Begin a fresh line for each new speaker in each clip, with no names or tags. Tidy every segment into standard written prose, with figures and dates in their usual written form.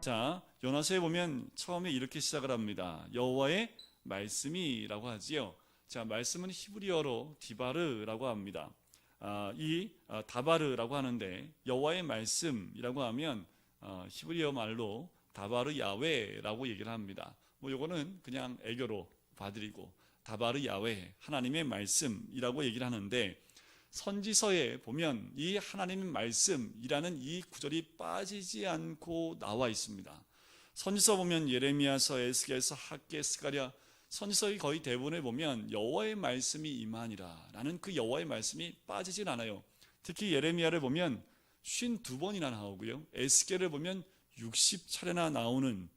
자, 요나서에 보면 처음에 이렇게 시작을 합니다. 여호와의 말씀이라고 하지요. 자, 말씀은 히브리어로 디바르라고 합니다. 다바르라고 하는데 여호와의 말씀이라고 하면 히브리어 말로 다바르 야훼라고 얘기를 합니다. 요거는 그냥 애교로 봐드리고 다바르 야훼, 하나님의 말씀이라고 얘기를 하는데, 선지서에 보면 이 하나님의 말씀이라는 이 구절이 빠지지 않고 나와 있습니다. 선지서 보면 예레미야서, 에스겔서, 학개, 스가랴, 선지서의 거의 대부분에 보면 여호와의 말씀이 임하니라 라는 그 여호와의 말씀이 빠지진 않아요. 특히 예레미야를 보면 52번이나 나오고요, 에스겔을 보면 60차례나 나오는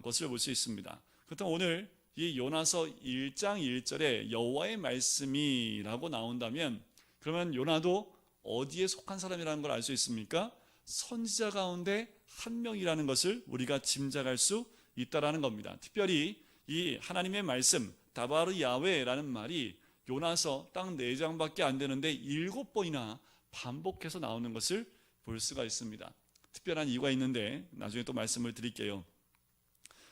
것을 볼 수 있습니다. 그렇다면 오늘 이 요나서 1장 1절에 여호와의 말씀이라고 나온다면, 그러면 요나도 어디에 속한 사람이라는 걸 알 수 있습니까? 선지자 가운데 한 명이라는 것을 우리가 짐작할 수 있다라는 겁니다. 특별히 이 하나님의 말씀 다바르 야훼라는 말이 요나서 딱 4장밖에 안 되는데 7번이나 반복해서 나오는 것을 볼 수가 있습니다. 특별한 이유가 있는데 나중에 또 말씀을 드릴게요.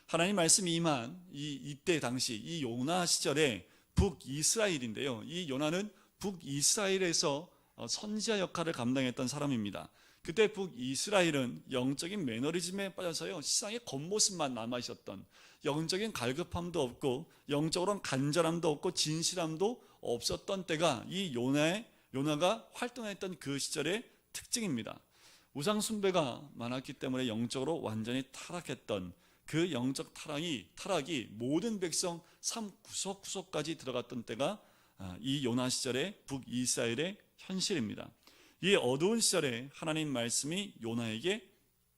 하나님 말씀이 임한 이때 당시 이 요나 시절에 북이스라엘인데요, 이 요나는 북이스라엘에서 선지자 역할을 감당했던 사람입니다. 그때 북이스라엘은 영적인 매너리즘에 빠져서요, 세상의 겉모습만 남아 있었던, 영적인 갈급함도 없고 영적으로는 간절함도 없고 진실함도 없었던 때가 이 요나가 활동했던 그 시절의 특징입니다. 우상 숭배가 많았기 때문에 영적으로 완전히 타락했던 그 영적 타락이 모든 백성 삶 구석구석까지 들어갔던 때가 이 요나 시절의 북이스라엘의 현실입니다. 이 어두운 시절에 하나님 말씀이 요나에게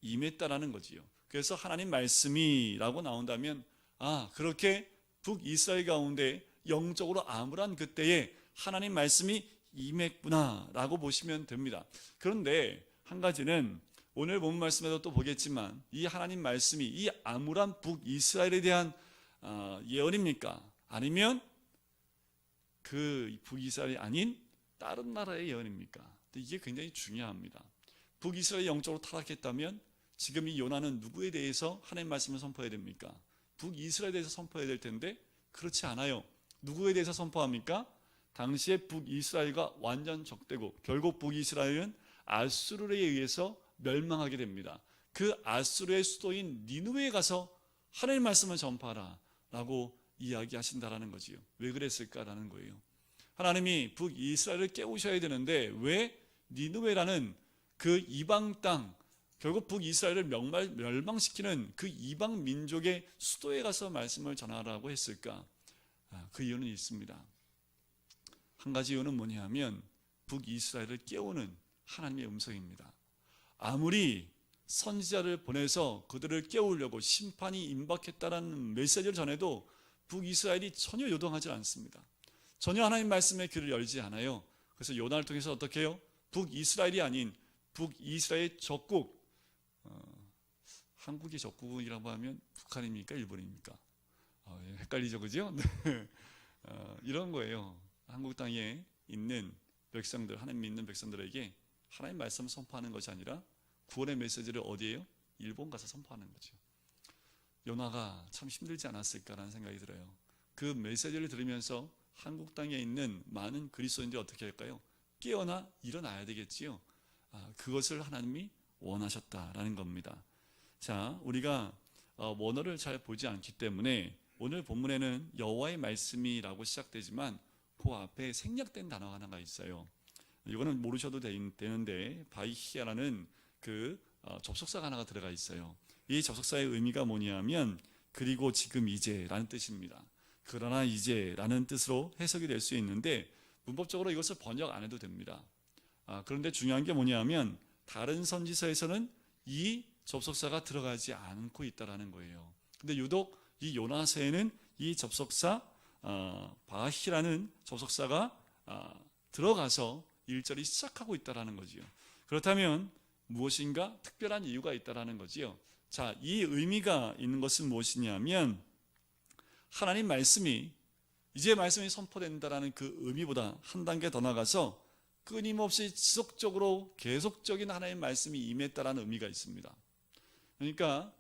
임했다라는 거지요. 그래서 하나님 말씀이라고 나온다면, 그렇게 북이스라엘 가운데 영적으로 암울한 그때에 하나님 말씀이 임했구나라고 보시면 됩니다. 그런데 한 가지는 오늘 본 말씀에도 또 보겠지만, 이 하나님 말씀이 이 암울한 북이스라엘에 대한 예언입니까? 아니면 그 북이스라엘이 아닌 다른 나라의 예언입니까? 이게 굉장히 중요합니다. 북이스라엘이 영적으로 타락했다면 지금 이 요나는 누구에 대해서 하나님 말씀을 선포해야 됩니까? 북이스라엘에 대해서 선포해야 될 텐데 그렇지 않아요. 누구에 대해서 선포합니까? 당시에 북이스라엘과 완전 적대고 결국 북이스라엘은 아수르에 의해서 멸망하게 됩니다. 그 아수르의 수도인 니느웨에 가서 하나님 말씀을 전파하라 라고 이야기하신다라는 거지요. 왜 그랬을까라는 거예요. 하나님이 북이스라엘을 깨우셔야 되는데 왜 니느웨라는 그 이방 땅, 결국 북이스라엘을 멸망시키는 그 이방 민족의 수도에 가서 말씀을 전하라고 했을까? 그 이유는 있습니다. 한 가지 이유는 뭐냐 하면 북이스라엘을 깨우는 하나님의 음성입니다. 아무리 선지자를 보내서 그들을 깨우려고 심판이 임박했다는 메시지를 전해도 북이스라엘이 전혀 요동하지 않습니다. 전혀 하나님 말씀에 귀를 열지 않아요. 그래서 요나를 통해서 어떻게 해요? 북이스라엘이 아닌 북이스라엘 적국, 한국의 적국이라고 하면 북한입니까? 일본입니까? 헷갈리죠, 그죠? 이런 거예요. 한국 땅에 있는 백성들, 하나님 믿는 백성들에게 하나님 말씀을 선포하는 것이 아니라 구원의 메시지를 어디에요? 일본 가서 선포하는 거죠. 요나가 참 힘들지 않았을까라는 생각이 들어요. 그 메시지를 들으면서 한국 땅에 있는 많은 그리스도인들이 어떻게 할까요? 깨어나 일어나야 되겠지요. 그것을 하나님이 원하셨다라는 겁니다. 자, 우리가 원어를 잘 보지 않기 때문에 오늘 본문에는 여호와의 말씀이라고 시작되지만 그 앞에 생략된 단어가 하나가 있어요. 이거는 모르셔도 되는데 바이히아라는 그 접속사가 하나가 들어가 있어요. 이 접속사의 의미가 뭐냐면 그리고 지금 이제라는 뜻입니다. 그러나 이제라는 뜻으로 해석이 될 수 있는데 문법적으로 이것을 번역 안 해도 됩니다. 그런데 중요한 게 뭐냐면 다른 선지서에서는 이 접속사가 들어가지 않고 있다라는 거예요. 근데 유독 이 요나서에는 이 접속사 바히라는 접속사가 들어가서 1절이 시작하고 있다라는 거지요. 그렇다면 무엇인가 특별한 이유가 있다라는 거지요. 자, 이 의미가 있는 것은 무엇이냐면 하나님 말씀이 이제 말씀이 선포된다라는 그 의미보다 한 단계 더 나가서 끊임없이 지속적으로 계속적인 하나님의 말씀이 임했다라는 의미가 있습니다. 그러니까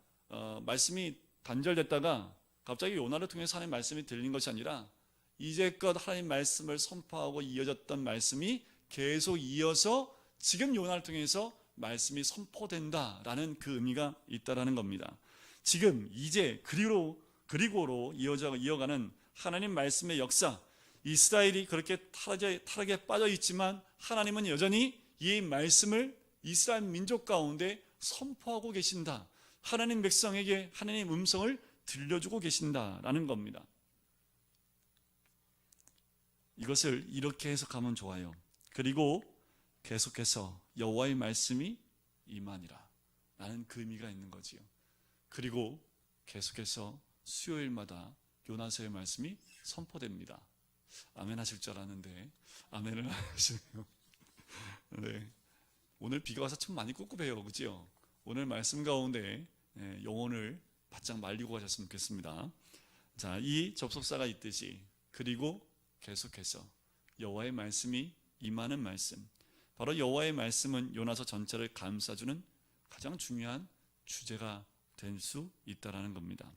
말씀이 단절됐다가 갑자기 요나를 통해서 하나님 말씀이 들린 것이 아니라 이제껏 하나님 말씀을 선포하고 이어졌던 말씀이 계속 이어서 지금 요나를 통해서 말씀이 선포된다라는 그 의미가 있다라는 겁니다. 지금 이제 그리고로 이어가는 하나님 말씀의 역사, 이스라엘이 그렇게 타락에 빠져 있지만 하나님은 여전히 이 말씀을 이스라엘 민족 가운데 선포하고 계신다. 하나님 백성에게 하나님의 음성을 들려주고 계신다라는 겁니다. 이것을 이렇게 해석하면 좋아요. 그리고 계속해서 여호와의 말씀이 임하니라 라는 그 의미가 있는 거지요. 그리고 계속해서 수요일마다 요나서의 말씀이 선포됩니다. 아멘 하실 줄 알았는데 아멘을 안 하시네요. 네. 오늘 비가 와서 참 많이 꿉꿉해요. 그죠? 오늘 말씀 가운데 영혼을 바짝 말리고 가셨으면 좋겠습니다. 자, 이 접속사가 있듯이 그리고 계속해서 여호와의 말씀이 임하는 말씀, 바로 여호와의 말씀은 요나서 전체를 감싸주는 가장 중요한 주제가 될 수 있다라는 겁니다.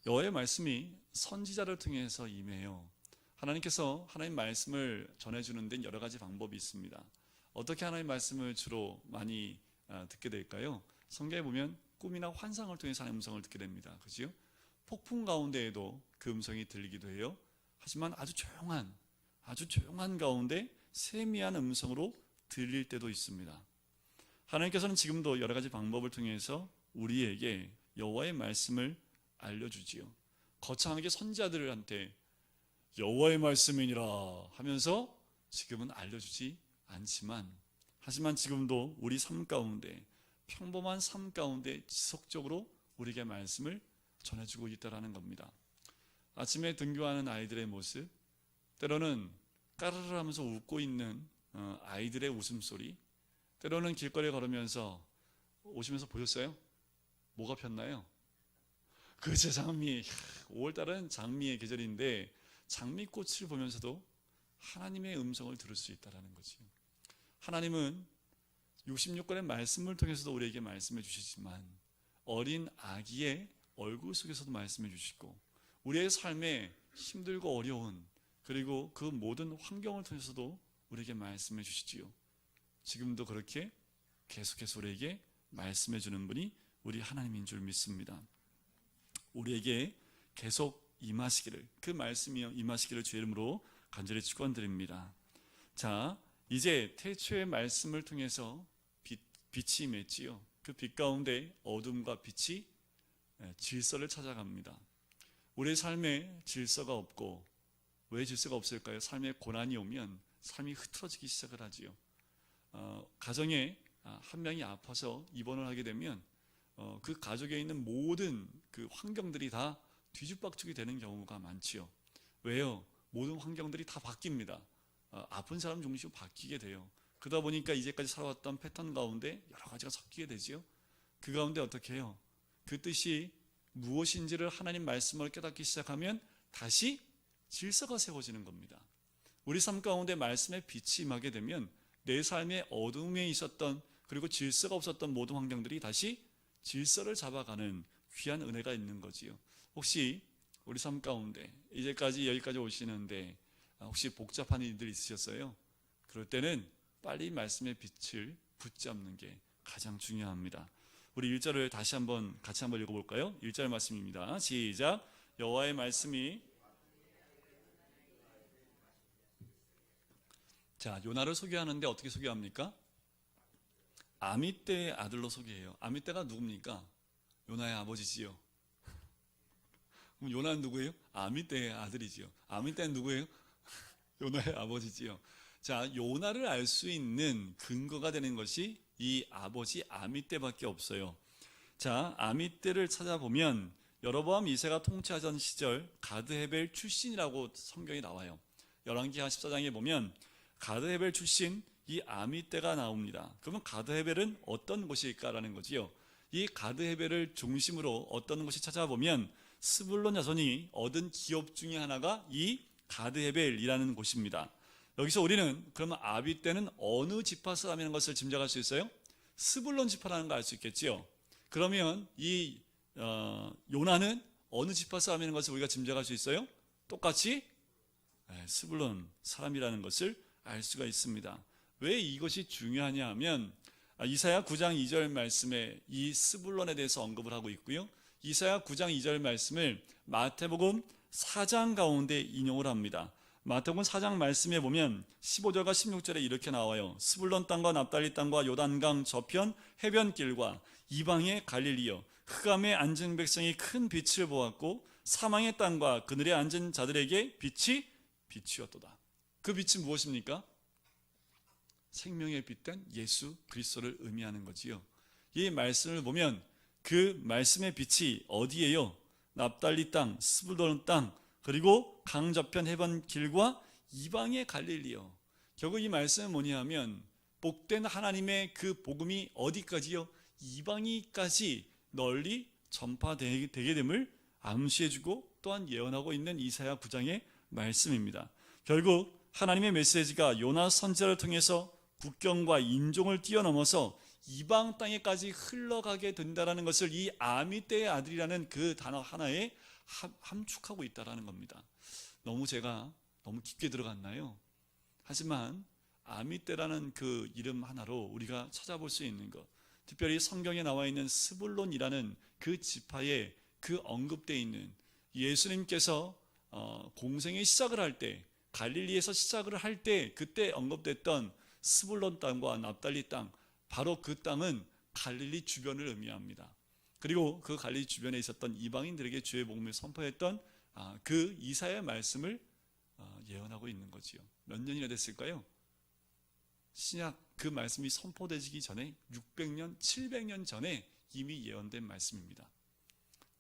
여호와의 말씀이 선지자를 통해서 임해요. 하나님께서 하나님 말씀을 전해주는 데는 여러 가지 방법이 있습니다. 어떻게 하나님 말씀을 주로 많이 듣게 될까요? 성경에 보면 꿈이나 환상을 통해서 하나님 음성을 듣게 됩니다. 그죠? 폭풍 가운데에도 그 음성이 들리기도 해요. 하지만 아주 조용한 가운데 세미한 음성으로 들릴 때도 있습니다. 하나님께서는 지금도 여러 가지 방법을 통해서 우리에게 여호와의 말씀을 알려주지요. 거창하게 선지자들한테 여호와의 말씀이니라 하면서 지금은 알려주지 않지만, 하지만 지금도 우리 삶 가운데, 평범한 삶 가운데 지속적으로 우리에게 말씀을 전해주고 있다는 겁니다. 아침에 등교하는 아이들의 모습, 때로는 까르르 하면서 웃고 있는 아이들의 웃음소리, 때로는 길거리에 걸으면서 오시면서 보셨어요? 뭐가 폈나요? 그제 장미. 5월달은 장미의 계절인데 장미꽃을 보면서도 하나님의 음성을 들을 수 있다는 거죠. 하나님은 66권의 말씀을 통해서도 우리에게 말씀해 주시지만 어린 아기의 얼굴 속에서도 말씀해 주시고, 우리의 삶에 힘들고 어려운, 그리고 그 모든 환경을 통해서도 우리에게 말씀해 주시지요. 지금도 그렇게 계속해서 우리에게 말씀해 주는 분이 우리 하나님인 줄 믿습니다. 우리에게 계속 임하시기를, 그 말씀이 임하시기를 주의 이름으로 간절히 축원드립니다. 자, 이제 태초의 말씀을 통해서 빛이 임했지요. 그 빛 가운데 어둠과 빛이 질서를 찾아갑니다. 우리의 삶에 질서가 없고, 왜 질서가 없을까요? 삶에 고난이 오면 삶이 흐트러지기 시작을 하지요. 가정에 한 명이 아파서 입원을 하게 되면 그 가족에 있는 모든 그 환경들이 다 뒤죽박죽이 되는 경우가 많지요. 왜요? 모든 환경들이 다 바뀝니다. 아픈 사람 중심으로 바뀌게 돼요. 그러다 보니까 이제까지 살아왔던 패턴 가운데 여러 가지가 섞이게 되지요. 그 가운데 어떻게 해요? 그 뜻이 무엇인지를 하나님 말씀을 깨닫기 시작하면 다시 질서가 세워지는 겁니다. 우리 삶 가운데 말씀의 빛이 임하게 되면 내 삶의 어둠에 있었던, 그리고 질서가 없었던 모든 환경들이 다시 질서를 잡아가는 귀한 은혜가 있는 거지요. 혹시 우리 삶 가운데 이제까지 여기까지 오시는데 혹시 복잡한 일들 있으셨어요? 그럴 때는 빨리 말씀의 빛을 붙잡는 게 가장 중요합니다. 우리 1절을 같이 한번 읽어볼까요? 1절 말씀입니다. 시작. 여호와의 말씀이, 자, 요나를 소개하는데 어떻게 소개합니까? 아미떼의 아들로 소개해요. 아미떼가 누굽니까? 요나의 아버지지요. 그럼 요나는 누구예요? 아미떼의 아들이지요. 아미떼는 누구예요? 요나의 아버지지요. 자, 요나를 알 수 있는 근거가 되는 것이 이 아버지 아미떼밖에 없어요. 자, 아미떼를 찾아보면 여로보암 2세가 통치하던 시절 가드헤벨 출신이라고 성경이 나와요. 열왕기하 14장에 보면 가드헤벨 출신 이 아미떼가 나옵니다. 그러면 가드헤벨은 어떤 곳일까라는 거지요. 이 가드헤벨을 중심으로 어떤 곳이 찾아보면 스불론 자손이 얻은 기업 중에 하나가 이 가드헤벨이라는 곳입니다. 여기서 우리는 그러면 아비떼는 어느 지파 사람이라는 것을 짐작할 수 있어요? 스불론 지파라는 걸 알 수 있겠지요. 그러면 이 요나는 어느 지파 사람이라는 것을 우리가 짐작할 수 있어요? 똑같이 스불론 사람이라는 것을 알 수가 있습니다. 왜 이것이 중요하냐 하면 이사야 9장 2절 말씀에 이 스불론에 대해서 언급을 하고 있고요. 이사야 9장 2절 말씀을 마태복음 4장 가운데 인용을 합니다. 마태복음 4장 말씀에 보면 15절과 16절에 이렇게 나와요. 스불론 땅과 납달리 땅과 요단강 저편 해변길과 이방의 갈릴리여, 흑암에 앉은 백성이 큰 빛을 보았고 사망의 땅과 그늘에 앉은 자들에게 빛이 비추었도다. 그 빛은 무엇입니까? 생명의 빛된 예수 그리스도를 의미하는 거지요. 이 말씀을 보면 그 말씀의 빛이 어디예요? 납달리 땅, 스불론 땅, 그리고 강저편 해변길과 이방의 갈릴리요. 결국 이 말씀은 뭐냐면 복된 하나님의 그 복음이 어디까지요? 이방이까지 널리 전파되게 됨을 암시해주고 또한 예언하고 있는 이사야 9장의 말씀입니다. 결국 하나님의 메시지가 요나 선지자를 통해서 국경과 인종을 뛰어넘어서 이방 땅에까지 흘러가게 된다는 것을 이 아미떼의 아들이라는 그 단어 하나에 함축하고 있다는 겁니다. 제가 너무 깊게 들어갔나요? 하지만 아미떼라는 그 이름 하나로 우리가 찾아볼 수 있는 것, 특별히 성경에 나와 있는 스불론이라는 그 지파에 그 언급되어 있는 예수님께서 공생의 시작을 할 때, 갈릴리에서 시작을 할 때 그때 언급됐던 스불론 땅과 납달리 땅, 바로 그 땅은 갈릴리 주변을 의미합니다. 그리고 그 갈릴리 주변에 있었던 이방인들에게 주의 복음을 선포했던 그 이사야의 말씀을 예언하고 있는 거지요. 몇 년이나 됐을까요? 신약 그 말씀이 선포되기 전에 600년, 700년 전에 이미 예언된 말씀입니다.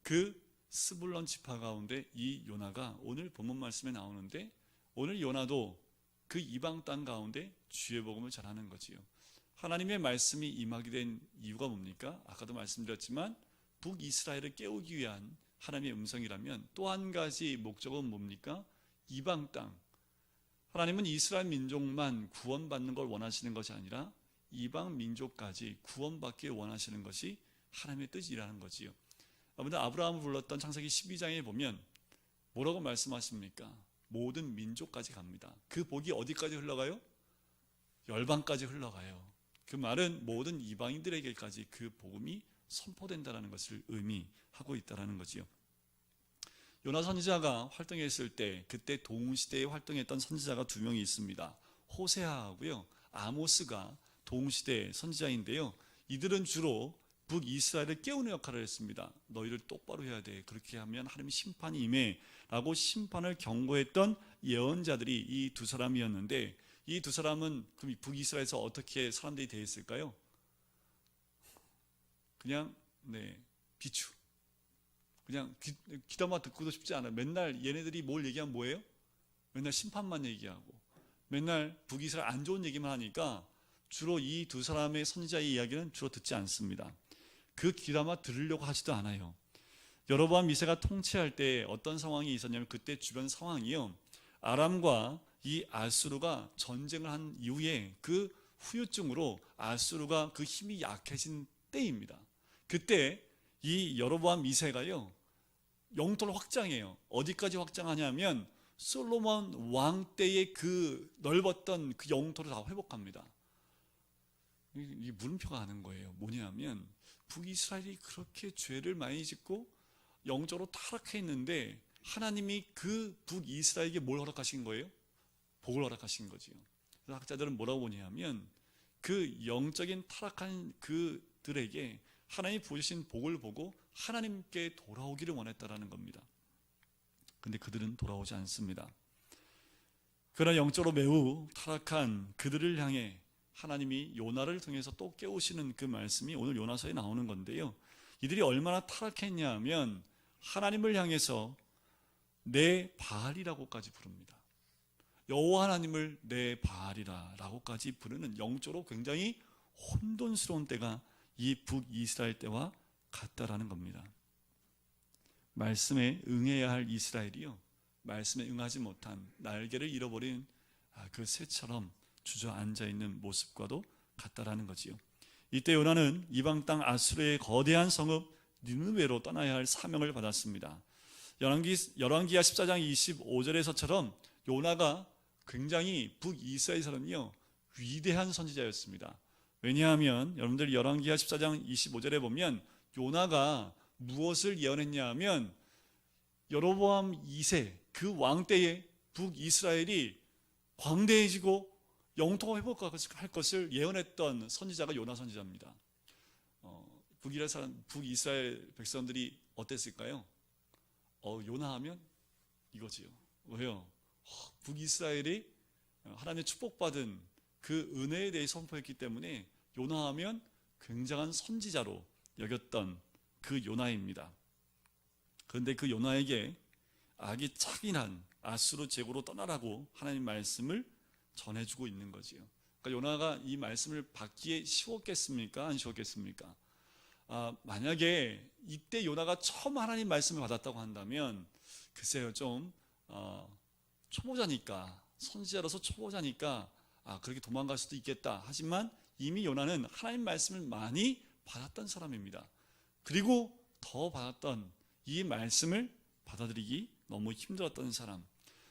그 스불론 지파 가운데 이 요나가 오늘 본문 말씀에 나오는데, 오늘 요나도 그 이방 땅 가운데 주의 복음을 전하는 거지요. 하나님의 말씀이 임하게 된 이유가 뭡니까? 아까도 말씀드렸지만 북이스라엘을 깨우기 위한 하나님의 음성이라면 또 한 가지 목적은 뭡니까? 이방 땅. 하나님은 이스라엘 민족만 구원받는 걸 원하시는 것이 아니라 이방 민족까지 구원받길 원하시는 것이 하나님의 뜻이라는 거지요. 아무튼 아브라함을 불렀던 창세기 12장에 보면 뭐라고 말씀하십니까? 모든 민족까지 갑니다. 그 복이 어디까지 흘러가요? 열방까지 흘러가요. 그 말은 모든 이방인들에게까지 그 복음이 선포된다는 것을 의미하고 있다는 거지요. 요나 선지자가 활동했을 때 그때 동시대에 활동했던 선지자가 두 명이 있습니다. 호세아하고요, 아모스가 동시대 선지자인데요. 이들은 주로 북이스라엘을 깨우는 역할을 했습니다. 너희를 똑바로 해야 돼. 그렇게 하면 하나님의 심판이 임해 라고 심판을 경고했던 예언자들이 이 두 사람이었는데, 이 두 사람은 그럼 북이스라엘에서 어떻게 사람들이 되었을까요? 그냥 비추. 그냥 귀담아 듣고도 싶지 않아요. 맨날 얘네들이 뭘 얘기하면 뭐예요? 맨날 심판만 얘기하고 맨날 북이스라엘 안 좋은 얘기만 하니까 주로 이 두 사람의 선지자의 이야기는 주로 듣지 않습니다. 그 귀담아 들으려고 하지도 않아요. 여로보암 2세가 통치할 때 어떤 상황이 있었냐면, 그때 주변 상황이요, 아람과 이 아수르가 전쟁을 한 이후에 그 후유증으로 아수르가 그 힘이 약해진 때입니다. 그때 이 여로보암 2세가요 영토를 확장해요. 어디까지 확장하냐면 솔로몬 왕 때의 그 넓었던 그 영토를 다 회복합니다. 이 물음표가 하는 거예요. 뭐냐면 북이스라엘이 그렇게 죄를 많이 짓고 영적으로 타락해 있는데 하나님이 그 북이스라엘에게 뭘 허락하신 거예요? 복을 허락하신 거지요. 그래서 학자들은 뭐라고 보냐면 그 영적인 타락한 그들에게 하나님이 부으신 복을 보고 하나님께 돌아오기를 원했다라는 겁니다. 근데 그들은 돌아오지 않습니다. 그러나 영적으로 매우 타락한 그들을 향해 하나님이 요나를 통해서 또 깨우시는 그 말씀이 오늘 요나서에 나오는 건데요. 이들이 얼마나 타락했냐 하면 하나님을 향해서 내 바알이라고까지 부릅니다. 여호와 하나님을 내 바알이라 라고까지 부르는 영적으로 굉장히 혼돈스러운 때가 이 북이스라엘 때와 같다라는 겁니다. 말씀에 응해야 할 이스라엘이요, 말씀에 응하지 못한 날개를 잃어버린 그 새처럼 주저앉아 있는 모습과도 같다라는 거지요. 이때 요나는 이방 땅 아수르의 거대한 성읍 니느웨로 떠나야 할 사명을 받았습니다. 열왕기하 14장 25절에서처럼 요나가 굉장히 북이스라엘에서는요 위대한 선지자였습니다. 왜냐하면 여러분들 열왕기하 14장 25절에 보면 요나가 무엇을 예언했냐 하면 여로보암 2세 그 왕 때에 북이스라엘이 광대해지고 영토가 회복할 것을 예언했던 선지자가 요나 선지자입니다. 북이스라엘 백성들이 어땠을까요? 요나하면 이거지요. 왜요? 북이스라엘이 하나님의 축복받은 그 은혜에 대해 선포했기 때문에 요나하면 굉장한 선지자로 여겼던 그 요나입니다. 그런데 그 요나에게 악이 착인한 아수르 제국으로 떠나라고 하나님 말씀을 전해주고 있는 거지요. 그러니까 요나가 이 말씀을 받기에 쉬웠겠습니까? 안 쉬웠겠습니까? 만약에 이때 요나가 처음 하나님 말씀을 받았다고 한다면 글쎄요 좀 초보자니까 선지자로서 초보자니까 그렇게 도망갈 수도 있겠다. 하지만 이미 요나는 하나님 말씀을 많이 받았던 사람입니다. 그리고 더 받았던 이 말씀을 받아들이기 너무 힘들었던 사람.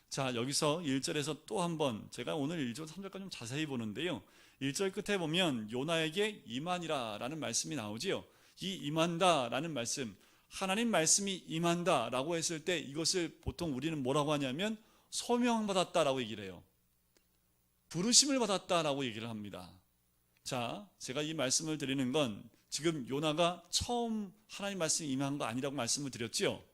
자, 여기서 1절에서 또 한번 제가 오늘 1절 3절까지 좀 자세히 보는데요, 1절 끝에 보면 요나에게 임하니라 라는 말씀이 나오지요. 이 임한다 라는 말씀, 하나님 말씀이 임한다 라고 했을 때 이것을 보통 우리는 뭐라고 하냐면 소명받았다 라고 얘기를 해요. 부르심을 받았다 라고 얘기를 합니다. 자, 제가 이 말씀을 드리는 건 지금 요나가 처음 하나님 말씀이 임한 거 아니라고 말씀을 드렸죠.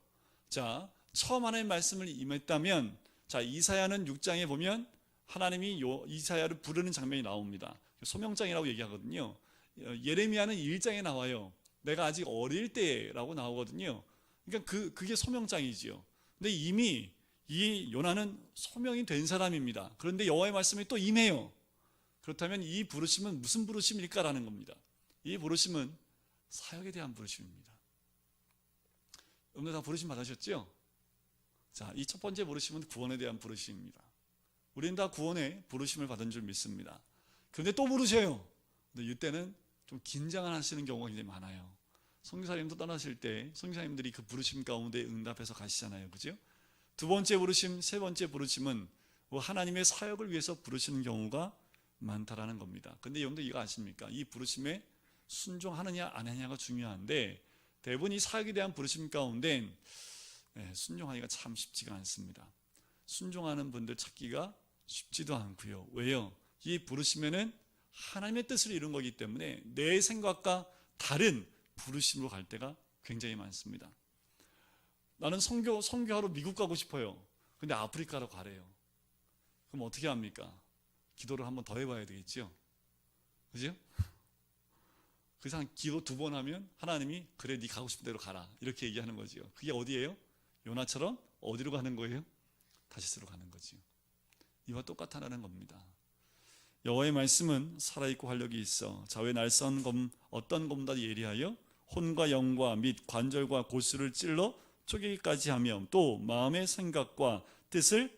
자, 처음 하나님 말씀을 임했다면, 자, 이사야는 6장에 보면 하나님이 이사야를 부르는 장면이 나옵니다. 소명장이라고 얘기하거든요. 예레미야는 1장에 나와요. 내가 아직 어릴 때라고 나오거든요. 그러니까 그게 소명장이지요. 근데 이미 이 요나는 소명이 된 사람입니다. 그런데 여호와의 말씀이 또 임해요. 그렇다면 이 부르심은 무슨 부르심일까라는 겁니다. 이 부르심은 사역에 대한 부르심입니다. 여러분들 다 부르심 받으셨죠? 자, 이 첫 번째 부르심은 구원에 대한 부르심입니다. 우리는 다 구원의 부르심을 받은 줄 믿습니다. 그런데 또 부르셔요. 근데 이때는 좀 긴장하시는 경우가 굉장히 많아요. 선교사님도 떠나실 때 선교사님들이 그 부르심 가운데 응답해서 가시잖아요. 그죠? 두 번째 부르심, 세 번째 부르심은 하나님의 사역을 위해서 부르시는 경우가 많다라는 겁니다. 근데 여러분들 이거 아십니까? 이 부르심에 순종하느냐 안 하느냐가 중요한데 대부분 이 사역에 대한 부르심 가운데 순종하기가 참 쉽지가 않습니다. 순종하는 분들 찾기가 쉽지도 않고요. 왜요? 이 부르심에는 하나님의 뜻을 이룬 거기 때문에 내 생각과 다른 부르심으로 갈 때가 굉장히 많습니다. 나는 선교하러 미국 가고 싶어요. 근데 아프리카로 가래요. 그럼 어떻게 합니까? 기도를 한번 더 해봐야 되겠죠? 그죠? 그래서 한 기도 2번 하면 하나님이 그래 네 가고 싶은 대로 가라 이렇게 얘기하는 거지요. 그게 어디예요? 요나처럼 어디로 가는 거예요? 다시스로 가는 거지요. 이와 똑같다는 겁니다. 여호와의 말씀은 살아있고 활력이 있어 좌우에 날선 검 어떤 검보다 예리하여 혼과 영과 및 관절과 골수를 찔러 쪼개기까지 하며 또 마음의 생각과 뜻을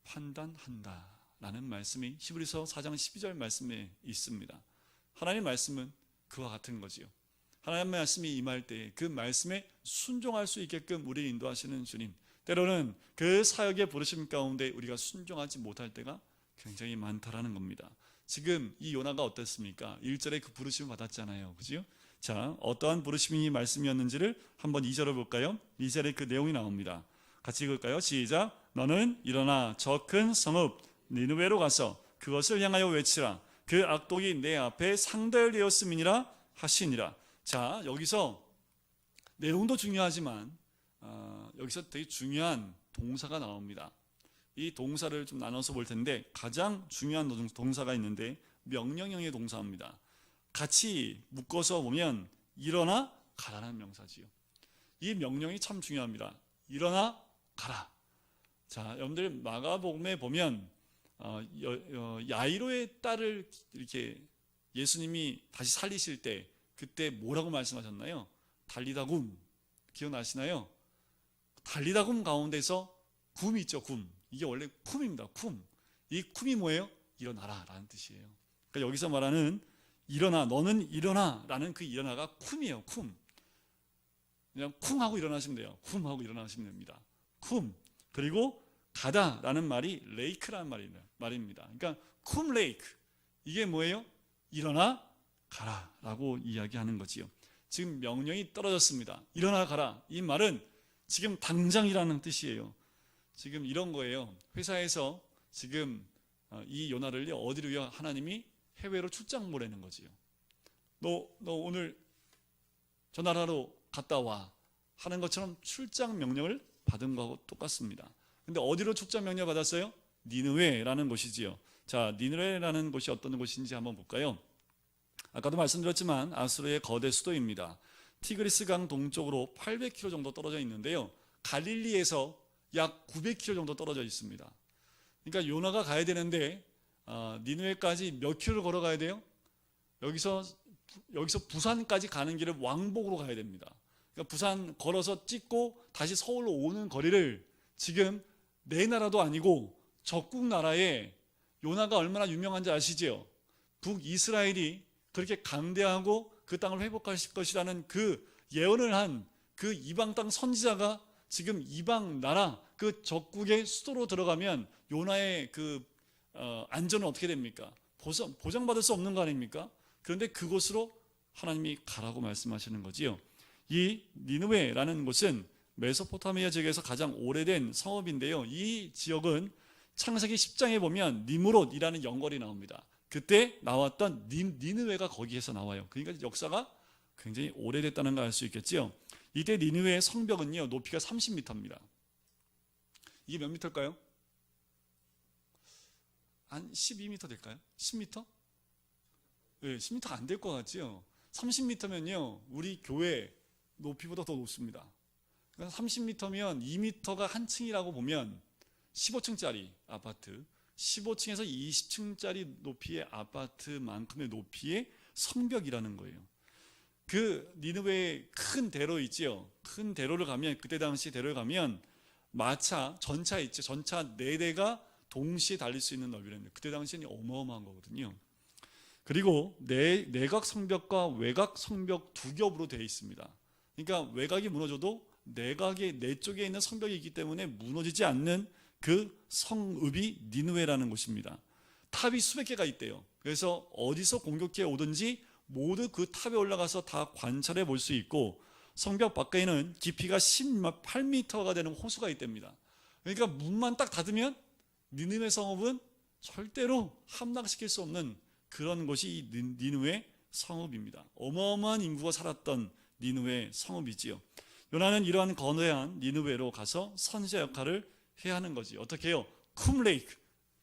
판단한다 라는 말씀이 히브리서 4장 12절 말씀에 있습니다. 하나님의 말씀은 그와 같은 거지요. 하나님의 말씀이 임할 때 그 말씀에 순종할 수 있게끔 우리를 인도하시는 주님, 때로는 그 사역의 부르심 가운데 우리가 순종하지 못할 때가 굉장히 많다라는 겁니다. 지금 이 요나가 어땠습니까? 1절에 그 부르심을 받았잖아요. 그죠? 자, 어떠한 부르심이 말씀이었는지를 한번 2절을 볼까요? 2절에 그 내용이 나옵니다. 같이 읽을까요? 시작. 너는 일어나 저 큰 성읍 니느웨로 가서 그것을 향하여 외치라. 그 악독이 내 앞에 상달되었음이니라 하시니라. 자, 여기서 내용도 중요하지만 여기서 되게 중요한 동사가 나옵니다. 이 동사를 좀 나눠서 볼 텐데 가장 중요한 동사가 있는데 명령형의 동사입니다. 같이 묶어서 보면 일어나 가라는 명사지요. 이 명령이 참 중요합니다. 일어나 가라. 자, 여러분들 마가복음에 보면 야이로의 딸을 이렇게 예수님이 다시 살리실 때 그때 뭐라고 말씀하셨나요? 달리다굼 기억나시나요? 달리다굼 가운데서 굼이 있죠. 굼. 이게 원래 쿰입니다. 쿰. 이 쿰이 뭐예요? 일어나라 라는 뜻이에요. 그러니까 여기서 말하는 일어나, 너는 일어나 라는 그 일어나가 쿰이에요. 쿰. 그냥 쿵 하고 일어나시면 돼요. 쿰 하고 일어나시면 됩니다. 쿰. 그리고 가다 라는 말이 레이크라는 말입니다. 그러니까 쿰 레이크. 이게 뭐예요? 일어나 가라 라고 이야기하는 거지요. 지금 명령이 떨어졌습니다. 일어나 가라. 이 말은 지금 당장이라는 뜻이에요. 지금 이런 거예요. 회사에서 지금 이 요나를 어디로요? 하나님이 해외로 출장 보내는 거지요. 너 오늘 저 나라로 갔다 와 하는 것처럼 출장 명령을 받은 거하고 똑같습니다. 근데 어디로 출장 명령 받았어요? 니느웨라는 곳이지요. 자, 니느웨라는 곳이 어떤 곳인지 한번 볼까요? 아까도 말씀드렸지만 아수르의 거대 수도입니다. 티그리스 강 동쪽으로 800km 정도 떨어져 있는데요. 갈릴리에서 약 900km 정도 떨어져 있습니다. 그러니까 요나가 가야 되는데 니느웨까지 몇 킬로를 걸어가야 돼요? 여기서 부산까지 가는 길을 왕복으로 가야 됩니다. 그러니까 부산 걸어서 찍고 다시 서울로 오는 거리를 지금 내 나라도 아니고 적국 나라에 요나가 얼마나 유명한지 아시지요? 북이스라엘이 그렇게 강대하고 그 땅을 회복할 것이라는 그 예언을 한 그 이방 땅 선지자가 지금 이방 나라 그 적국의 수도로 들어가면 요나의 그 안전은 어떻게 됩니까? 보장받을 수 없는 거 아닙니까? 그런데 그곳으로 하나님이 가라고 말씀하시는 거지요. 이 니느웨라는 곳은 메소포타미아 지역에서 가장 오래된 성읍인데요. 이 지역은 창세기 10장에 보면 니므롯이라는 영걸이 나옵니다. 그때 나왔던 니느웨가 거기에서 나와요. 그러니까 역사가 굉장히 오래됐다는 걸 알 수 있겠지요. 이때 니느웨의 성벽은요, 높이가 30m입니다. 이게 몇 미터일까요? 한 12m 될까요? 10m? 네, 10m 안 될 것 같지요. 30m면요, 우리 교회 높이보다 더 높습니다. 30m면 2m가 한 층이라고 보면 15층짜리 아파트, 15층에서 20층짜리 높이의 아파트만큼의 높이의 성벽이라는 거예요. 그 니느웨의 큰 대로 있지요. 큰 대로를 가면, 그때 당시 대로를 가면 마차, 전차 있죠. 전차 4대가 동시에 달릴 수 있는 넓이랍니다. 그때 당시에는 어마어마한 거거든요. 그리고 내각 성벽과 외곽 성벽 두 겹으로 되어 있습니다. 그러니까 외곽이 무너져도 내 쪽에 있는 성벽이 있기 때문에 무너지지 않는 그 성읍이 니느웨라는 곳입니다. 탑이 수백 개가 있대요. 그래서 어디서 공격해 오든지 모두 그 탑에 올라가서 다 관찰해 볼 수 있고, 성벽 밖에는 깊이가 18m가 되는 호수가 있답니다. 그러니까 문만 딱 닫으면 니느웨 성읍은 절대로 함락시킬 수 없는 그런 곳이 이 니느웨 성읍입니다. 어마어마한 인구가 살았던 니느웨 성읍이지요. 요나는 이러한 거대한 니느웨로 가서 선지자 역할을 해야 하는 거지. 어떻게 해요? 쿰 레이크,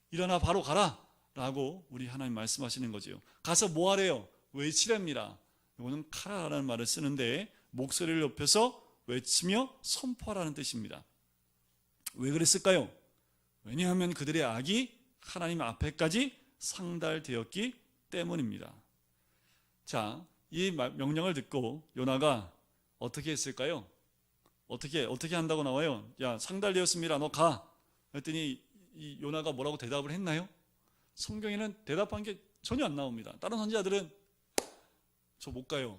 일어나 바로 가라 라고 우리 하나님 말씀하시는 거지요. 가서 뭐 하래요? 외치랍니다. 이거는 카라라는 말을 쓰는데 목소리를 높여서 외치며 선포하라는 뜻입니다. 왜 그랬을까요? 왜냐하면 그들의 악이 하나님 앞에까지 상달되었기 때문입니다. 자, 이 명령을 듣고 요나가 어떻게 했을까요? 어떻게 한다고 나와요? 야, 상달되었습니다. 너 가. 그랬더니 이 요나가 뭐라고 대답을 했나요? 성경에는 대답한 게 전혀 안 나옵니다. 다른 선지자들은 저 못 가요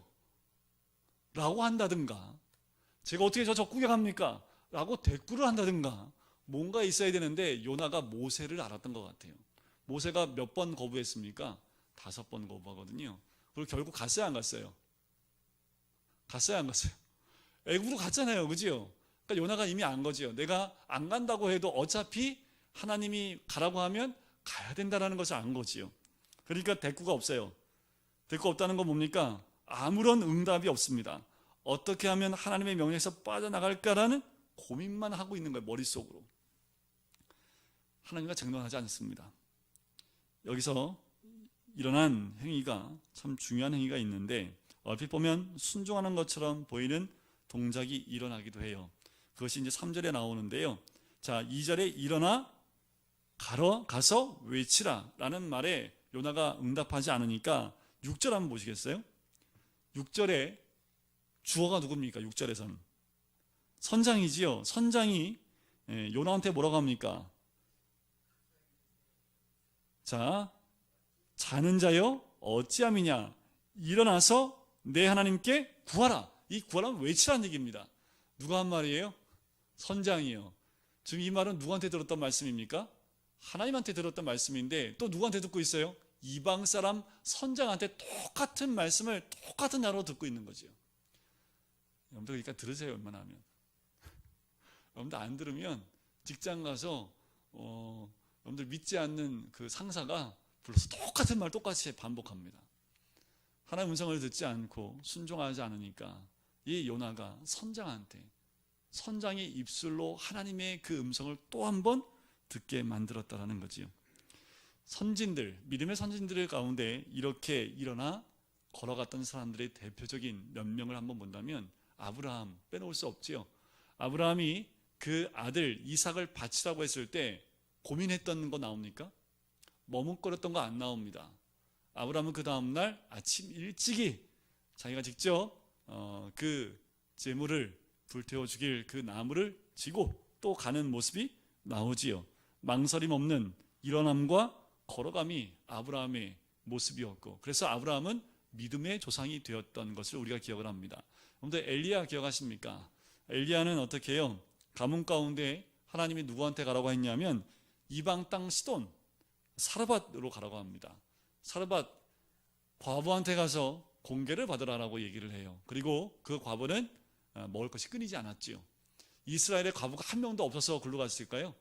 라고 한다든가, 제가 어떻게 저 구경합니까? 라고 대꾸를 한다든가 뭔가 있어야 되는데, 요나가 모세를 알았던 것 같아요. 모세가 몇 번 거부했습니까? 5번 거부하거든요. 그리고 결국 갔어요, 안 갔어요? 갔어요, 안 갔어요? 애굽으로 갔잖아요, 그죠? 그러니까 요나가 이미 안 거지요. 내가 안 간다고 해도 어차피 하나님이 가라고 하면 가야 된다는 것을 안 거지요. 그러니까 대꾸가 없어요. 대꾸 없다는 건 뭡니까? 아무런 응답이 없습니다. 어떻게 하면 하나님의 명령에서 빠져나갈까라는 고민만 하고 있는 거예요, 머릿속으로. 하나님과 쟁론하지 않습니다. 여기서 일어난 행위가 참 중요한 행위가 있는데, 얼핏 보면 순종하는 것처럼 보이는 동작이 일어나기도 해요. 그것이 이제 3절에 나오는데요. 자, 2절에 일어나 가서 외치라 라는 말에 요나가 응답하지 않으니까 6절 한번 보시겠어요? 6절에 주어가 누굽니까? 6절에서는 선장이지요. 선장이 요나한테 뭐라고 합니까? 자, 자는 자여 어찌함이냐? 일어나서 내 하나님께 구하라. 이 구하라는 외치라는 얘기입니다. 누가 한 말이에요? 선장이요. 지금 이 말은 누구한테 들었던 말씀입니까? 하나님한테 들었던 말씀인데 또 누구한테 듣고 있어요? 이방 사람 선장한테 똑같은 말씀을 똑같은 단어로 듣고 있는 거죠. 여러분들 그러니까 들으세요. 얼마나 하면. 여러분들 안 들으면 직장 가서 여러분들 믿지 않는 그 상사가 불러서 똑같은 말 똑같이 반복합니다. 하나님의 음성을 듣지 않고 순종하지 않으니까 이 요나가 선장의 입술로 하나님의 그 음성을 또 한 번 듣게 만들었다라는 거지요. 믿음의 선진들 가운데 이렇게 일어나 걸어갔던 사람들의 대표적인 몇 명을 한번 본다면 아브라함 빼놓을 수 없지요. 아브라함이 그 아들 이삭을 바치라고 했을 때 고민했던 거 나옵니까? 머뭇거렸던 거 안 나옵니다. 아브라함은 그 다음날 아침 일찍이 자기가 직접 그 제물을 불태워 죽일 그 나무를 지고 또 가는 모습이 나오지요. 망설임 없는 일어남과 걸어감이 아브라함의 모습이었고, 그래서 아브라함은 믿음의 조상이 되었던 것을 우리가 기억을 합니다. 그런데 엘리야 기억하십니까? 엘리야는 어떻게 해요? 가뭄 가운데 하나님이 누구한테 가라고 했냐면 이방 땅 시돈 사르밧으로 가라고 합니다. 사르밧 과부한테 가서 공개를 받으라라고 얘기를 해요. 그리고 그 과부는 먹을 것이 끊이지 않았지요. 이스라엘의 과부가 한 명도 없어서 글로 갔을까요?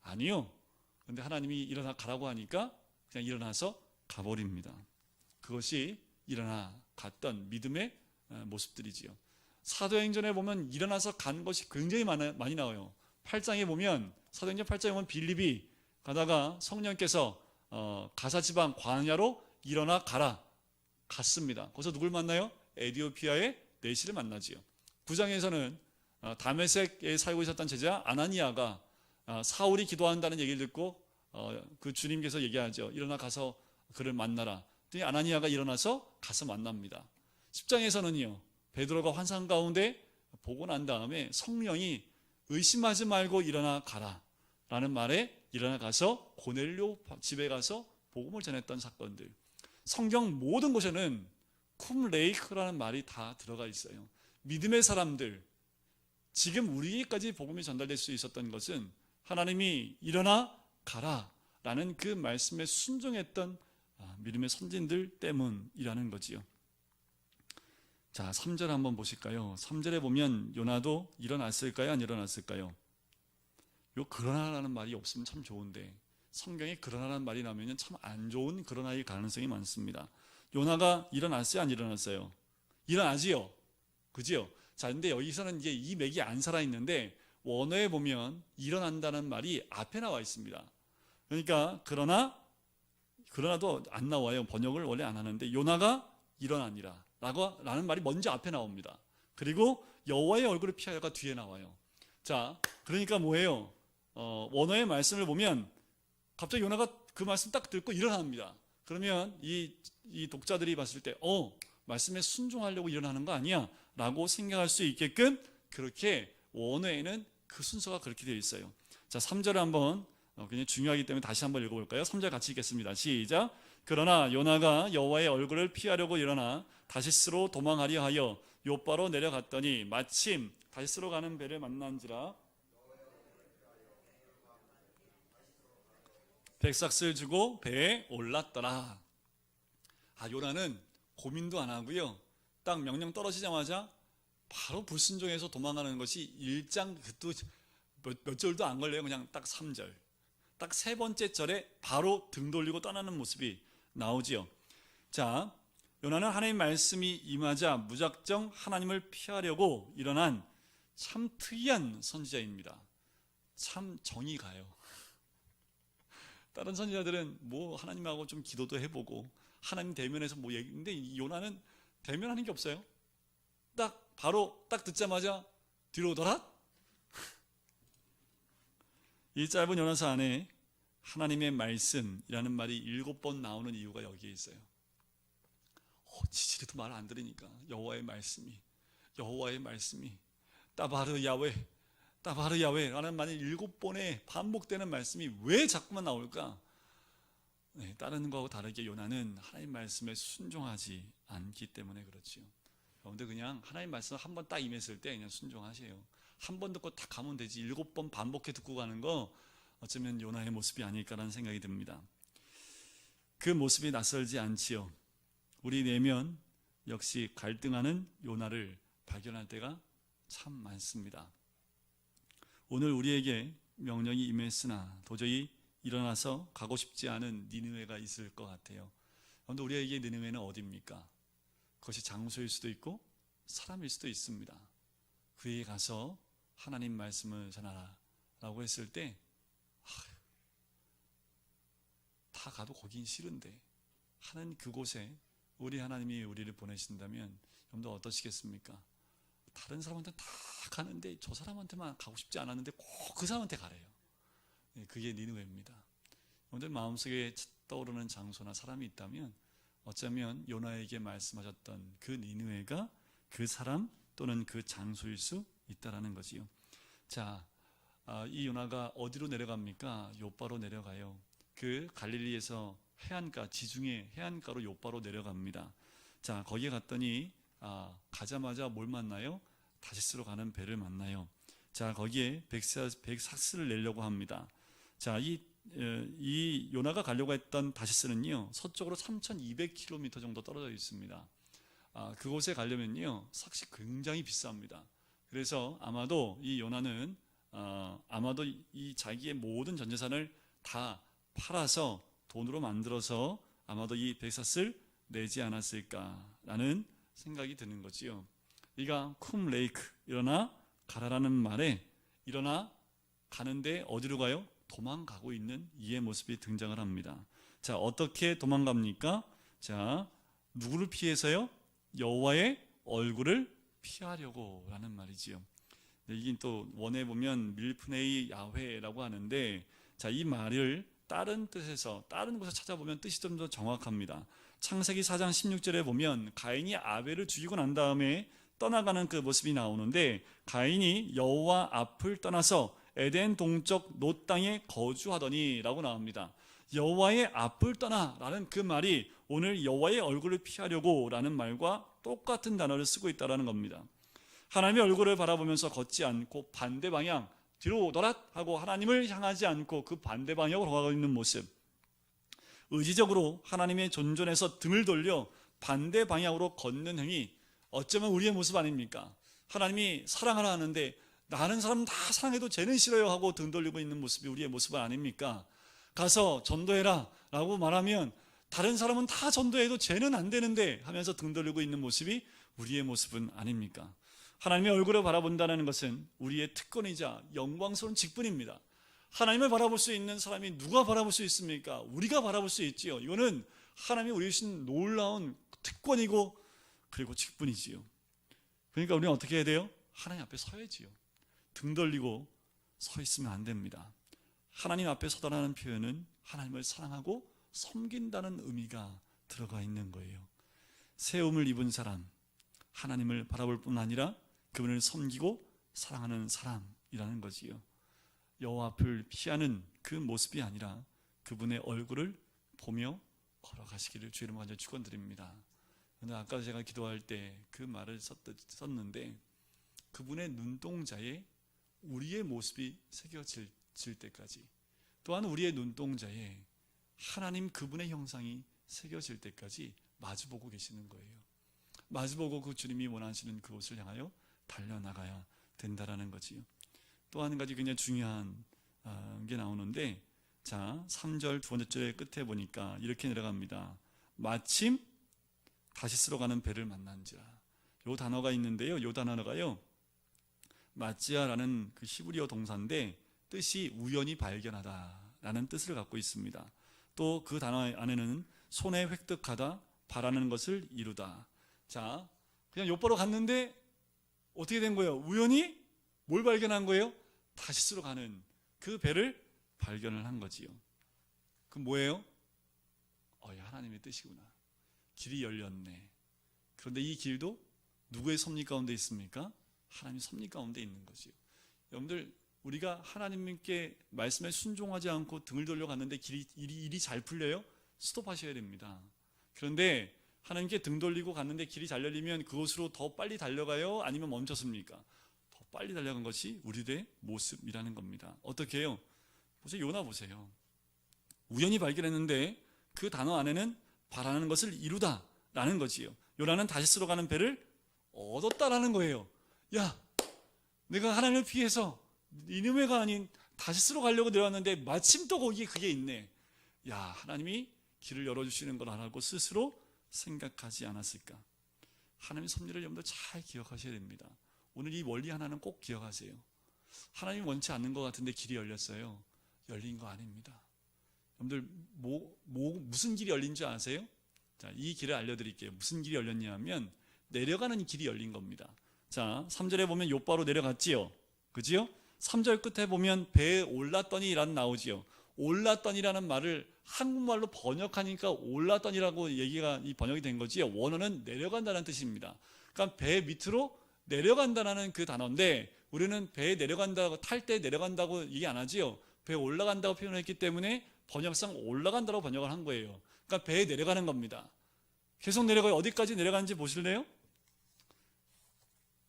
아니요. 그런데 하나님이 일어나 가라고 하니까 그냥 일어나서 가버립니다. 그것이 일어나 갔던 믿음의 모습들이지요. 사도행전에 보면 일어나서 간 것이 굉장히 많이 나와요. 8장에 보면, 사도행전 8장에 보면 빌립이 가다가 성령께서 가사지방 광야로 일어나 가라 갔습니다. 거기서 누굴 만나요? 에디오피아의 내시를 만나지요. 9장에서는 다메섹에 살고 있었던 제자 아나니아가 사울이 기도한다는 얘기를 듣고 그 주님께서 얘기하죠. 일어나 가서 그를 만나라. 그랬더니 아나니아가 일어나서 가서 만납니다. 10장에서는요. 베드로가 환상 가운데 보고 난 다음에 성령이 의심하지 말고 일어나 가라 라는 말에 일어나 가서 고넬료 집에 가서 복음을 전했던 사건들. 성경 모든 곳에는 쿰레이크라는 말이 다 들어가 있어요. 믿음의 사람들, 지금 우리에게까지 복음이 전달될 수 있었던 것은 하나님이 일어나 가라 라는 그 말씀에 순종했던 믿음의 선진들 때문이라는 거지요. 자, 3절 한번 보실까요? 3절에 보면 요나도 일어났을까요? 안 일어났을까요? 요 그러나라는 말이 없으면 참 좋은데 성경에 그러나라는 말이 나오면 참 안 좋은 그러나일 가능성이 많습니다. 요나가 일어났어요? 안 일어났어요? 일어나지요? 그지요? 자, 근데 여기서는 이제 이 맥이 안 살아있는데 원어에 보면 일어난다는 말이 앞에 나와 있습니다. 그러니까 그러나도 안 나와요. 번역을 원래 안 하는데 요나가 일어나니라 라는 말이 먼저 앞에 나옵니다. 그리고 여호와의 얼굴을 피하여가 뒤에 나와요. 자, 그러니까 뭐예요? 원어의 말씀을 보면 갑자기 요나가 그 말씀 딱 듣고 일어납니다. 그러면 이 독자들이 봤을 때 말씀에 순종하려고 일어나는 거 아니야? 라고 생각할 수 있게끔 그렇게 원어에는 그 순서가 그렇게 되어 있어요. 자, 3절을 한번 굉장히 중요하기 때문에 다시 한번 읽어볼까요? 3절 같이 읽겠습니다. 시작. 그러나 요나가 여호와의 얼굴을 피하려고 일어나 다시스로 도망하려 하여 요바로 내려갔더니 마침 다시스로 가는 배를 만난지라 백삭스를 주고 배에 올랐더라. 요나는 고민도 안 하고요. 딱 명령 떨어지자마자 바로 불순종해서 도망가는 것이 1장 몇 절도 안 걸려요. 그냥 딱 3절. 딱 세 번째 절에 바로 등 돌리고 떠나는 모습이 나오지요. 자, 요나는 하나님의 말씀이 임하자 무작정 하나님을 피하려고 일어난 참 특이한 선지자입니다. 참 정이 가요. 다른 선지자들은 뭐 하나님하고 좀 기도도 해보고 하나님 대면에서 뭐 얘기인데 요나는 대면하는 게 없어요. 바로 듣자마자 뒤로 돌아? 이 짧은 요나서 안에 하나님의 말씀이라는 말이 7번 나오는 이유가 여기에 있어요. 지지리도 말 안 들으니까 여호와의 말씀이 따바르 야웨라는 말이 7번의 반복되는 말씀이 왜 자꾸만 나올까? 네, 다른 거하고 다르게 요나는 하나님 말씀에 순종하지 않기 때문에 그렇지요. 여러분들 그냥 하나님 말씀 한 번 딱 임했을 때 그냥 순종하세요. 한 번 듣고 딱 가면 되지 7번 반복해 듣고 가는 거 어쩌면 요나의 모습이 아닐까라는 생각이 듭니다. 그 모습이 낯설지 않지요. 우리 내면 역시 갈등하는 요나를 발견할 때가 참 많습니다. 오늘 우리에게 명령이 임했으나 도저히 일어나서 가고 싶지 않은 니느웨가 있을 것 같아요. 그런데 우리에게 니느웨는 어디입니까? 그것이 장소일 수도 있고 사람일 수도 있습니다. 그에 가서 하나님 말씀을 전하라 라고 했을 때 다 가도 거긴 싫은데 하는 그곳에 우리 하나님이 우리를 보내신다면 여러분들 어떠시겠습니까? 다른 사람한테는 다 가는데 저 사람한테만 가고 싶지 않았는데 꼭 그 사람한테 가래요. 그게 니느웨입니다. 여러분들 마음속에 떠오르는 장소나 사람이 있다면 어쩌면 요나에게 말씀하셨던 그 니느웨가 그 사람 또는 그 장소일 수 있다라는 거지요. 자, 이 요나가 어디로 내려갑니까? 요바로 내려가요. 그 갈릴리에서 해안가, 지중해 해안가로 요바로 내려갑니다. 자, 거기에 갔더니 가자마자 뭘 만나요? 다시스로 가는 배를 만나요. 자, 거기에 백사스를 내려고 합니다. 자, 이 요나가 가려고 했던 다시스는요, 서쪽으로 3,200km 정도 떨어져 있습니다. 그곳에 가려면요, 삭시 굉장히 비쌉니다. 그래서 아마도 이 요나는 아마도 이 자기의 모든 전 재산을 다 팔아서 돈으로 만들어서 아마도 이 백사스를 내지 않았을까라는 생각이 드는 거지요. 이가 쿰 레이크, 일어나 가라라는 말에 일어나 가는데 어디로 가요? 도망가고 있는 이의 모습이 등장을 합니다. 자, 어떻게 도망갑니까? 자, 누구를 피해서요? 여호와의 얼굴을 피하려고 라는 말이지요. 이긴 또 원에 보면 밀프네이 야훼라고 하는데, 자, 이 말을 다른 뜻에서 다른 곳에서 찾아보면 뜻이 좀 더 정확합니다. 창세기 4장 16절에 보면 가인이 아벨을 죽이고 난 다음에 떠나가는 그 모습이 나오는데, 가인이 여호와 앞을 떠나서 에덴 동쪽 놋 땅에 거주하더니 라고 나옵니다. 여호와의 앞을 떠나라는 그 말이 오늘 여호와의 얼굴을 피하려고 라는 말과 똑같은 단어를 쓰고 있다는 겁니다. 하나님의 얼굴을 바라보면서 걷지 않고 반대 방향, 뒤로 오더라 하고 하나님을 향하지 않고 그 반대 방향으로 가고 있는 모습, 의지적으로 하나님의 존전에서 등을 돌려 반대 방향으로 걷는 행위, 어쩌면 우리의 모습 아닙니까? 하나님이 사랑하라 하는데 나는 사람 다 사랑해도 쟤는 싫어요 하고 등 돌리고 있는 모습이 우리의 모습 아닙니까? 가서 전도해라 라고 말하면 다른 사람은 다 전도해도 쟤는 안 되는데 하면서 등 돌리고 있는 모습이 우리의 모습은 아닙니까? 하나님의 얼굴을 바라본다는 것은 우리의 특권이자 영광스러운 직분입니다. 하나님을 바라볼 수 있는 사람이 누가 바라볼 수 있습니까? 우리가 바라볼 수 있지요. 이거는 하나님이 우리 주신 놀라운 특권이고 그리고 직분이지요. 그러니까 우리는 어떻게 해야 돼요? 하나님 앞에 서야지요. 등 돌리고 서 있으면 안 됩니다. 하나님 앞에 서다라는 표현은 하나님을 사랑하고 섬긴다는 의미가 들어가 있는 거예요. 세움을 입은 사람, 하나님을 바라볼 뿐 아니라 그분을 섬기고 사랑하는 사람이라는 거지요. 여호와 앞을 피하는 그 모습이 아니라 그분의 얼굴을 보며 걸어가시기를 주의 이름으로 간절히 축원드립니다. 그런데 아까 제가 기도할 때 그 말을 썼는데, 그분의 눈동자에 우리의 모습이 새겨질 때까지, 또한 우리의 눈동자에 하나님 그분의 형상이 새겨질 때까지 마주보고 계시는 거예요. 마주보고 그 주님이 원하시는 그곳을 향하여 달려나가야 된다라는 거지요. 또 한 가지 굉장히 중요한 게 나오는데, 자, 3절 두 번째 줄의 끝에 보니까 이렇게 내려갑니다. 마침 다시스로 가는 배를 만난지라. 요 단어가 있는데요, 요 단어가요 마찌아라는 그 히브리어 동사인데 뜻이 우연히 발견하다라는 뜻을 갖고 있습니다. 또 그 단어 안에는 손에 획득하다, 바라는 것을 이루다. 자, 그냥 요바로 갔는데 어떻게 된 거예요? 우연히 뭘 발견한 거예요? 다시스로 가는 그 배를 발견을 한 거지요. 그 뭐예요? 하나님의 뜻이구나. 길이 열렸네. 그런데 이 길도 누구의 섭리 가운데 있습니까? 하나님의 섭리 가운데 있는 거지요. 여러분들, 우리가 하나님께 말씀에 순종하지 않고 등을 돌려 갔는데 일이 잘 풀려요? 스톱하셔야 됩니다. 그런데 하나님께 등 돌리고 갔는데 길이 잘 열리면 그곳으로 더 빨리 달려가요? 아니면 멈췄습니까? 더 빨리 달려간 것이 우리들의 모습이라는 겁니다. 어떻게 해요? 보세요. 요나 보세요. 우연히 발견했는데 그 단어 안에는 바라는 것을 이루다 라는 거지요. 요나는 다시스로 가는 배를 얻었다라는 거예요. 야, 내가 하나님을 피해서 니느웨가 아닌 다시스로 가려고 내려왔는데 마침 또 거기에 그게 있네. 야, 하나님이 길을 열어주시는 걸 안 하고 스스로 생각하지 않았을까? 하나님의 섭리를 여러분들 잘 기억하셔야 됩니다. 오늘 이 원리 하나는 꼭 기억하세요. 하나님이 원치 않는 것 같은데 길이 열렸어요. 열린 거 아닙니다. 여러분들 무슨 길이 열린 줄 아세요? 자, 이 길을 알려드릴게요. 무슨 길이 열렸냐면 내려가는 길이 열린 겁니다. 자, 3절에 보면 욥바로 내려갔지요. 그지요? 3절 끝에 보면 배에 올랐더니라는 나오지요. 올랐더니라는 말을 한국말로 번역하니까 올랐더니라고 얘기가 번역이 된 거지요. 원어는 내려간다는 뜻입니다. 그러니까 배 밑으로 내려간다는 그 단어인데 우리는 배에 내려간다고 탈 때 내려간다고 얘기 안 하지요. 배에 올라간다고 표현했기 때문에 번역상 올라간다고 번역을 한 거예요. 그러니까 배에 내려가는 겁니다. 계속 내려가요. 어디까지 내려가는지 보실래요?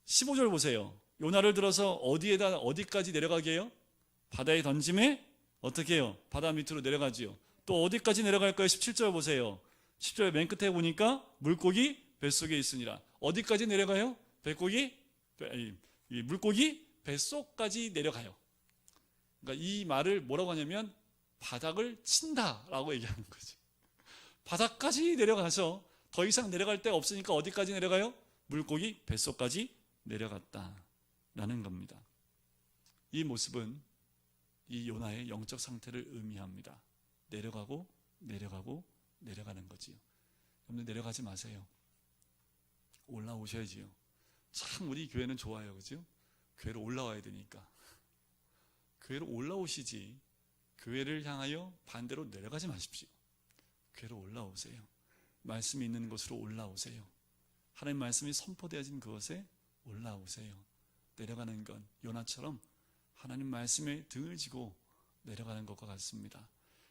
15절 보세요. 요나를 들어서 어디까지 내려가게 해요? 바다에 던짐에 어떻게 해요? 바다 밑으로 내려가지요. 또 어디까지 내려갈까요? 17절 보세요. 10절 맨 끝에 보니까 물고기 뱃속에 있으니라. 어디까지 내려가요? 물고기 뱃속까지 내려가요. 그러니까 이 말을 뭐라고 하냐면 바닥을 친다라고 얘기하는 거죠. 바닥까지 내려가서 더 이상 내려갈 데가 없으니까 어디까지 내려가요? 물고기 뱃속까지 내려갔다라는 겁니다. 이 모습은 이 요나의 영적 상태를 의미합니다. 내려가고 내려가고 내려가는 거지요. 여러분들 내려가지 마세요. 올라오셔야지요. 참 우리 교회는 좋아요. 그죠? 교회로 올라와야 되니까. 교회로 올라오시지 교회를 향하여 반대로 내려가지 마십시오. 교회로 올라오세요. 말씀이 있는 곳으로 올라오세요. 하나님 말씀이 선포되어진 그곳에 올라오세요. 내려가는 건 요나처럼 하나님 말씀에 등을 지고 내려가는 것과 같습니다.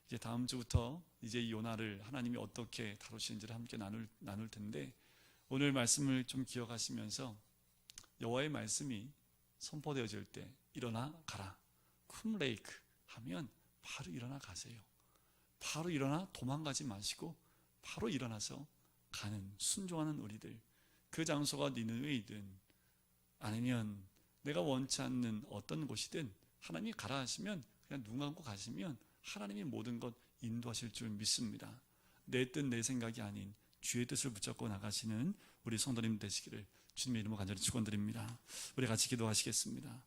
이제 다음 주부터 이제 이 요나를 하나님이 어떻게 다루시는지를 함께 나눌 텐데 오늘 말씀을 좀 기억하시면서 여호와의 말씀이 선포되어질 때 일어나 가라 쿰레이크 하면 바로 일어나 가세요. 바로 일어나 도망가지 마시고 바로 일어나서 가는 순종하는 우리들. 그 장소가 니느웨이든 아니면 내가 원치 않는 어떤 곳이든 하나님이 가라 하시면 그냥 눈 감고 가시면 하나님이 모든 것 인도하실 줄 믿습니다. 내 뜻 내 생각이 아닌 주의 뜻을 붙잡고 나가시는 우리 성도님 되시기를 주님의 이름으로 간절히 축원드립니다. 우리 같이 기도하시겠습니다.